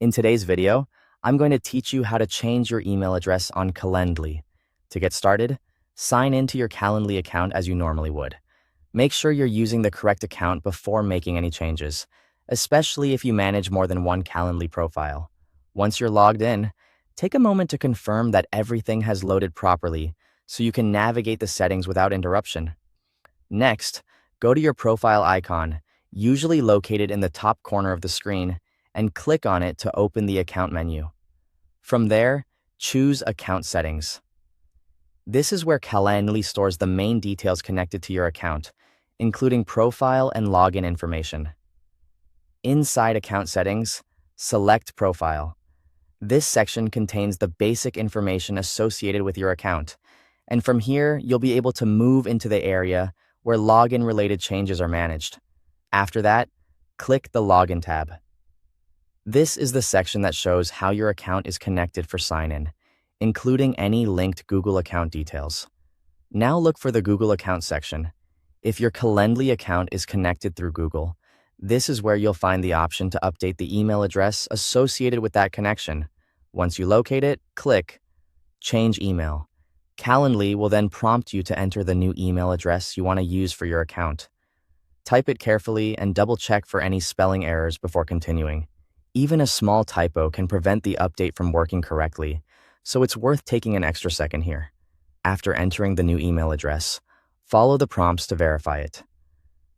In today's video, I'm going to teach you how to change your email address on Calendly. To get started, sign into your Calendly account as you normally would. Make sure you're using the correct account before making any changes, especially if you manage more than one Calendly profile. Once you're logged in, take a moment to confirm that everything has loaded properly so you can navigate the settings without interruption. Next, go to your profile icon, usually located in the top corner of the screen, and click on it to open the account menu. From there, choose Account Settings. This is where Calendly stores the main details connected to your account, including profile and login information. Inside Account Settings, select Profile. This section contains the basic information associated with your account, and from here, you'll be able to move into the area where login-related changes are managed. After that, click the Login tab. This is the section that shows how your account is connected for sign-in, including any linked Google account details. Now look for the Google account section. If your Calendly account is connected through Google, this is where you'll find the option to update the email address associated with that connection. Once you locate it, click Change Email. Calendly will then prompt you to enter the new email address you want to use for your account. Type it carefully and double-check for any spelling errors before continuing. Even a small typo can prevent the update from working correctly, so it's worth taking an extra second here. After entering the new email address, follow the prompts to verify it.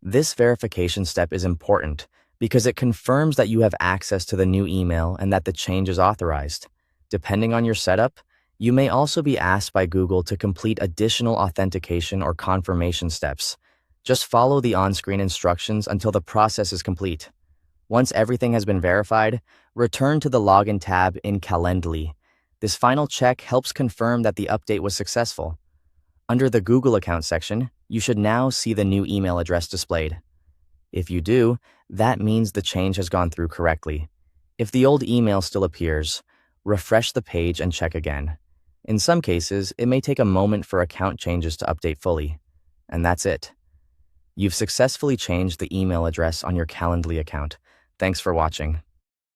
This verification step is important because it confirms that you have access to the new email and that the change is authorized. Depending on your setup, you may also be asked by Google to complete additional authentication or confirmation steps. Just follow the on-screen instructions until the process is complete. Once everything has been verified, return to the Login tab in Calendly. This final check helps confirm that the update was successful. Under the Google account section, you should now see the new email address displayed. If you do, that means the change has gone through correctly. If the old email still appears, refresh the page and check again. In some cases, it may take a moment for account changes to update fully. And that's it. You've successfully changed the email address on your Calendly account. Thanks for watching.